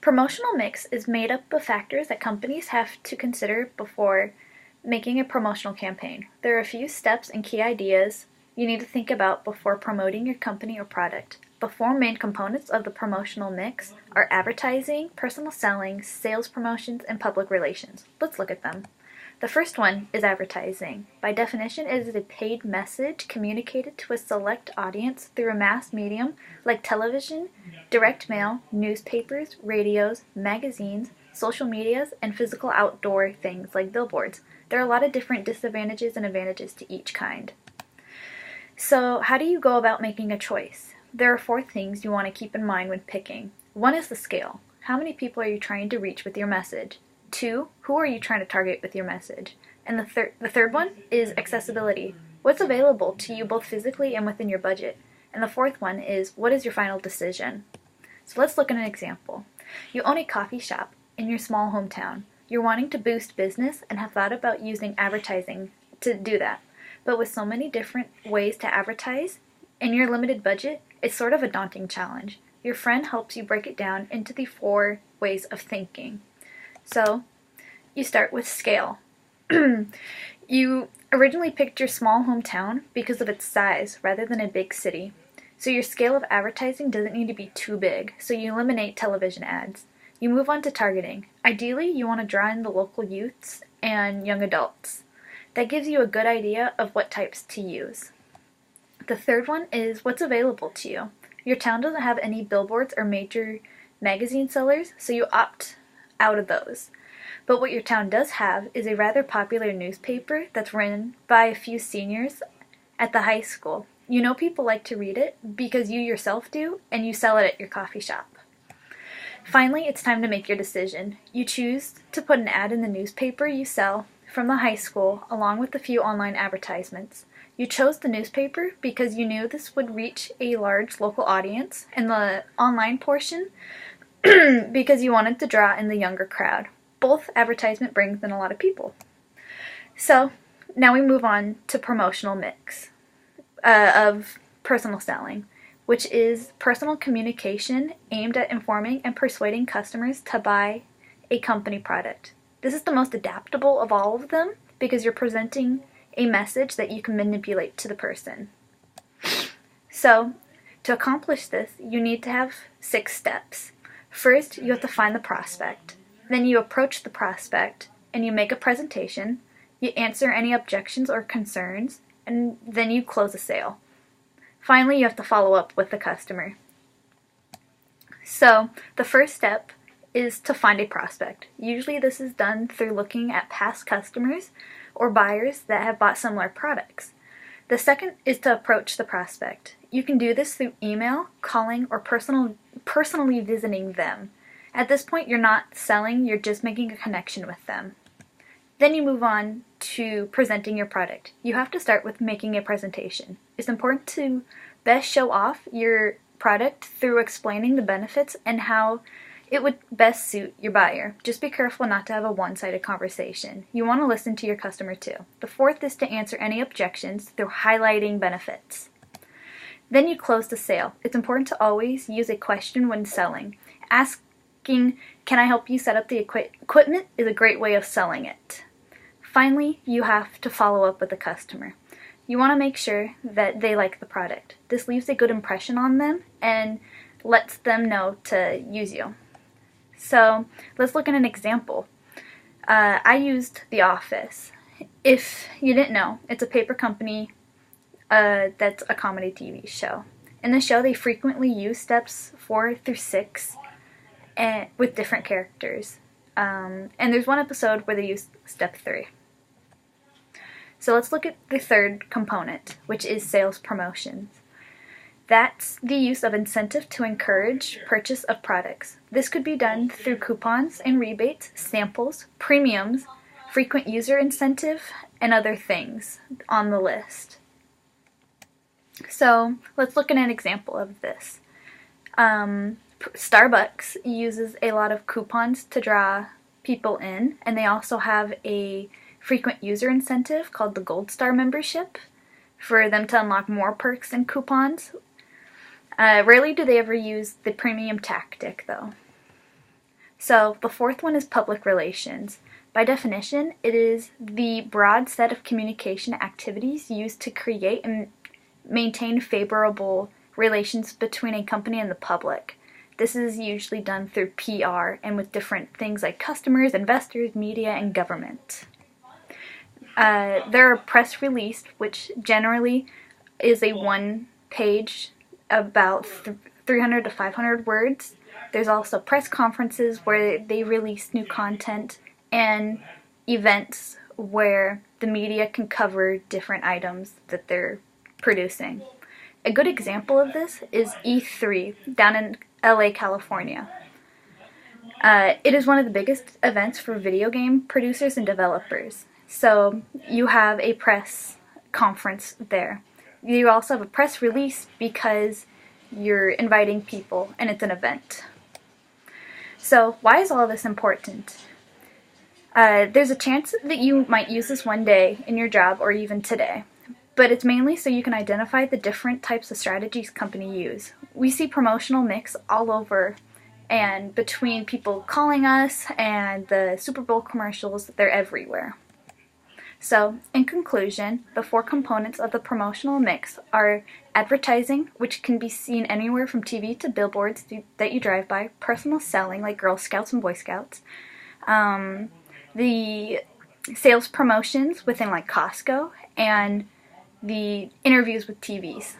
Promotional mix is made up of factors that companies have to consider before making a promotional campaign. There are a few steps and key ideas you need to think about before promoting your company or product. The four main components of the promotional mix are advertising, personal selling, sales promotions, and public relations. Let's look at them. The first one is advertising. By definition, it is a paid message communicated to a select audience through a mass medium like television, direct mail, newspapers, radios, magazines, social medias, and physical outdoor things like billboards. There are a lot of different disadvantages and advantages to each kind. So, how do you go about making a choice? There are four things you want to keep in mind when picking. One is the scale. How many people are you trying to reach with your message? Two, who are you trying to target with your message? And the third one is accessibility. What's available to you both physically and within your budget? And the fourth one is, what is your final decision? So let's look at an example. You own a coffee shop in your small hometown. You're wanting to boost business and have thought about using advertising to do that. But with so many different ways to advertise in your limited budget, it's sort of a daunting challenge. Your friend helps you break it down into the four ways of thinking. So, you start with scale. You originally picked your small hometown because of its size rather than a big city. So your scale of advertising doesn't need to be too big, so you eliminate television ads. You move on to targeting. Ideally, you want to draw in the local youths and young adults. That gives you a good idea of what types to use. The third one is what's available to you. Your town doesn't have any billboards or major magazine sellers, so you opt out of those. But what your town does have is a rather popular newspaper that's written by a few seniors at the high school. You know people like to read it because you yourself do, and you sell it at your coffee shop. Finally, it's time to make your decision. You choose to put an ad in the newspaper you sell from the high school along with a few online advertisements. You chose the newspaper because you knew this would reach a large local audience, and the online portion because you wanted to draw in the younger crowd. Both advertisement brings in a lot of people. So now we move on to promotional mix of personal selling, which is personal communication aimed at informing and persuading customers to buy a company product. This is the most adaptable of all of them because you're presenting a message that you can manipulate to the person. So to accomplish this, you need to have 6 steps. First, you have to find the prospect. Then you approach the prospect and you make a presentation. You answer any objections or concerns, and then you close a sale. Finally, you have to follow up with the customer. So, the first step is to find a prospect. Usually this is done through looking at past customers or buyers that have bought similar products. The second is to approach the prospect. You can do this through email, calling, or personally visiting them. At this point, you're not selling, you're just making a connection with them. Then you move on to presenting your product. You have to start with making a presentation. It's important to best show off your product through explaining the benefits and how it would best suit your buyer. Just be careful not to have a one-sided conversation. You want to listen to your customer too. The fourth is to answer any objections through highlighting benefits. Then you close the sale. It's important to always use a question when selling. Asking, "Can I help you set up the equipment?" is a great way of selling it. Finally, you have to follow up with the customer. You want to make sure that they like the product. This leaves a good impression on them and lets them know to use you. So let's look at an example. I used The Office. If you didn't know, it's a paper company that's a comedy TV show. In the show, they frequently use steps 4 through 6 with different characters. And there's one episode where they use step 3. So let's look at the third component, which is sales promotions. That's the use of incentive to encourage purchase of products. This could be done through coupons and rebates, samples, premiums, frequent user incentive, and other things on the list. So let's look at an example of this. Starbucks uses a lot of coupons to draw people in, and they also have a frequent user incentive called the Gold Star membership for them to unlock more perks and coupons. Rarely do they ever use the premium tactic though. So the fourth one is public relations. By definition, it is the broad set of communication activities used to create and maintain favorable relations between a company and the public. This is usually done through PR and with different things like customers, investors, media, and government. There are press release, which generally is a one-page, about 300 to 500 words. There's also press conferences where they release new content, and events where the media can cover different items that they're producing. A good example of this is E3 down in LA, California. It is one of the biggest events for video game producers and developers. So you have a press conference there. You also have a press release because you're inviting people and it's an event. So why is all this important? There's a chance that you might use this one day in your job or even today, but it's mainly so you can identify the different types of strategies companies use. We see promotional mix all over, and between people calling us and the Super Bowl commercials, they're everywhere. So, in conclusion, the four components of the promotional mix are advertising, which can be seen anywhere from TV to billboards that you drive by, personal selling like Girl Scouts and Boy Scouts, the sales promotions within like Costco, and the interviews with TVs.